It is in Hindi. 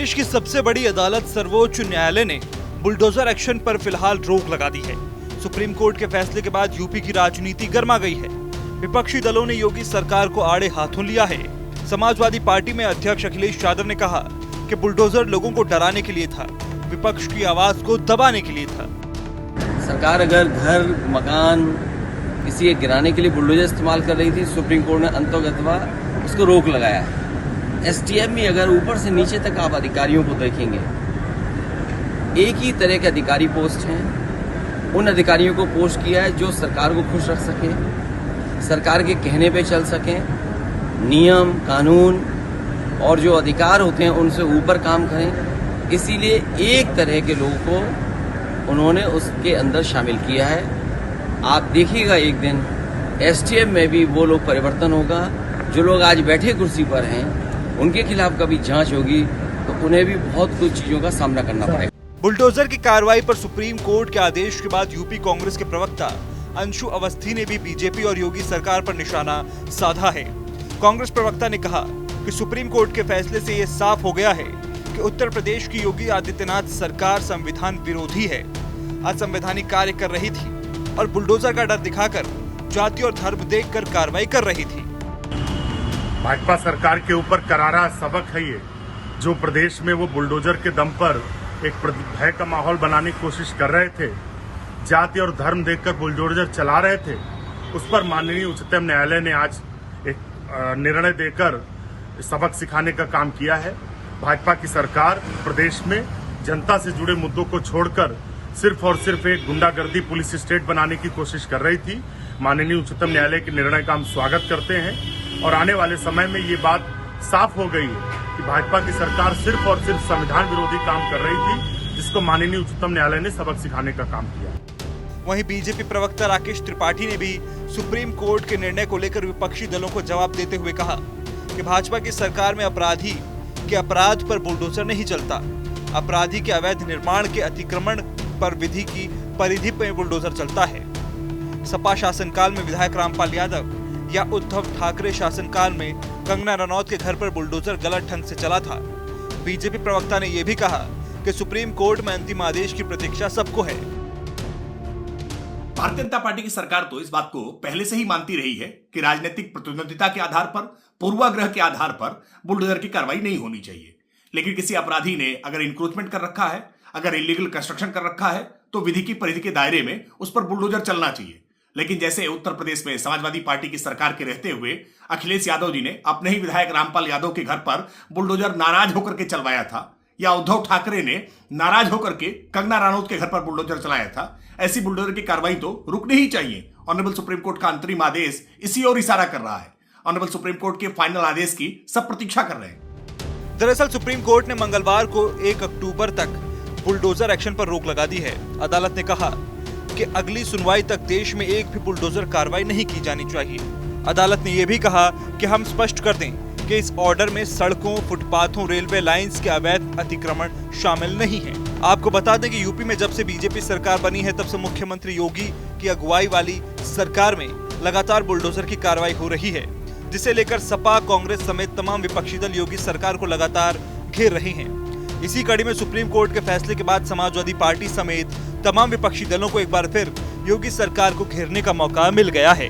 देश की सबसे बड़ी अदालत सर्वोच्च न्यायालय ने बुलडोजर एक्शन पर फिलहाल रोक लगा दी है। सुप्रीम कोर्ट के फैसले के बाद यूपी की राजनीति गर्मा गई है। विपक्षी दलों ने योगी सरकार को आड़े हाथों लिया है। समाजवादी पार्टी में अध्यक्ष अखिलेश यादव ने कहा कि बुलडोजर लोगों को डराने के लिए था, विपक्ष की आवाज को दबाने के लिए था। सरकार अगर घर मकान किसी के गिराने के लिए बुलडोजर इस्तेमाल कर रही थी, सुप्रीम कोर्ट ने अंतोगत्वा उसको रोक लगाया है। एसटीएफ में अगर ऊपर से नीचे तक आप अधिकारियों को देखेंगे, एक ही तरह के अधिकारी पोस्ट हैं। उन अधिकारियों को पोस्ट किया है जो सरकार को खुश रख सकें, सरकार के कहने पे चल सकें, नियम कानून और जो अधिकार होते हैं उनसे ऊपर काम करें। इसीलिए एक तरह के लोगों को उन्होंने उसके अंदर शामिल किया है। आप देखिएगा एक दिन एसटीएफ में भी वो लोग परिवर्तन होगा। जो लोग आज बैठे कुर्सी पर हैं उनके खिलाफ कभी जांच होगी तो उन्हें भी बहुत कुछ चीजों का सामना करना पड़ेगा। बुलडोजर की कार्रवाई पर सुप्रीम कोर्ट के आदेश के बाद यूपी कांग्रेस के प्रवक्ता अंशु अवस्थी ने भी बीजेपी और योगी सरकार पर निशाना साधा है। कांग्रेस प्रवक्ता ने कहा कि सुप्रीम कोर्ट के फैसले से ये साफ हो गया है कि उत्तर प्रदेश की योगी आदित्यनाथ सरकार संविधान विरोधी है, असंवैधानिक कार्य कर रही थी और बुलडोजर का डर दिखाकर जाति और धर्म देखकर कार्रवाई कर रही थी। भाजपा सरकार के ऊपर करारा सबक है ये, जो प्रदेश में वो बुलडोजर के दम पर एक भय का माहौल बनाने की कोशिश कर रहे थे, जाति और धर्म देखकर बुलडोजर चला रहे थे। उस पर माननीय उच्चतम न्यायालय ने आज एक निर्णय देकर सबक सिखाने का काम किया है। भाजपा की सरकार प्रदेश में जनता से जुड़े मुद्दों को छोड़कर सिर्फ और सिर्फ एक गुंडागर्दी पुलिस स्टेट बनाने की कोशिश कर रही थी। माननीय उच्चतम न्यायालय के निर्णय का हम स्वागत करते हैं और आने वाले समय में ये बात साफ हो गई है कि भाजपा की सरकार सिर्फ और सिर्फ संविधान विरोधी काम कर रही थी, जिसको माननीय उच्चतम न्यायालय ने सबक सिखाने का काम किया। वहीं बीजेपी प्रवक्ता राकेश त्रिपाठी ने भी सुप्रीम कोर्ट के निर्णय को लेकर विपक्षी दलों को जवाब देते हुए कहा कि भाजपा की सरकार में अपराधी के अपराध पर बुलडोजर नहीं चलता। अपराधी के अवैध निर्माण के अतिक्रमण पर विधि की परिधि में बुलडोजर चलता है। सपा शासनकाल में विधायक रामपाल यादव या उद्धव ठाकरे शासनकाल में कंगना रनौत के घर पर बुलडोजर गलत ढंग से चला था। बीजेपी प्रवक्ता ने यह भी कहा कि सुप्रीम कोर्ट में अंतिम आदेश की प्रतीक्षा सबको है। भारतीय जनता पार्टी की सरकार तो इस बात को पहले से ही मानती रही है कि राजनीतिक प्रतिद्वंदिता के आधार पर, पूर्वाग्रह के आधार पर बुलडोजर की कार्रवाई नहीं होनी चाहिए। लेकिन किसी अपराधी ने अगर इंक्रोचमेंट कर रखा है, अगर इलीगल कंस्ट्रक्शन कर रखा है, तो विधि की परिधि के दायरे में उस पर बुलडोजर चलना चाहिए। लेकिन जैसे उत्तर प्रदेश में समाजवादी पार्टी की सरकार के रहते हुए अखिलेश यादव जी ने अपने ही विधायक रामपाल यादव के घर पर बुलडोजर नाराज होकर के चलवाया था, या उद्धव ठाकरे ने नाराज होकर के कंगना रनौत के घर पर बुलडोजर चलाया था, ऐसी बुलडोजर की कार्रवाई तो रुकनी ही चाहिए। ऑनरेबल सुप्रीम कोर्ट का अंतरिम आदेश इसी ओर इशारा कर रहा है। ऑनरेबल सुप्रीम कोर्ट के फाइनल आदेश की सब प्रतीक्षा कर रहे हैं। दरअसल सुप्रीम कोर्ट ने मंगलवार को 1 अक्टूबर तक बुलडोजर एक्शन पर रोक लगा दी है। अदालत ने कहा कि अगली सुनवाई तक देश में एक भी बुलडोजर कार्रवाई नहीं की जानी चाहिए। अदालत ने यह भी कहा कि हम स्पष्ट कर दें कि इस ऑर्डर में सड़कों, फुटपाथों, रेलवे लाइंस के अवैध अतिक्रमण शामिल नहीं है। आपको बता दें कि यूपी में जब से बीजेपी सरकार बनी है तब से मुख्यमंत्री योगी की अगुवाई वाली सरकार में लगातार बुलडोजर की कार्रवाई हो रही है, जिसे लेकर सपा, कांग्रेस समेत तमाम विपक्षी दल योगी सरकार को लगातार घेर रहे हैं। इसी कड़ी में सुप्रीम कोर्ट के फैसले के बाद समाजवादी पार्टी समेत तमाम विपक्षी दलों को एक बार फिर योगी सरकार को घेरने का मौका मिल गया है।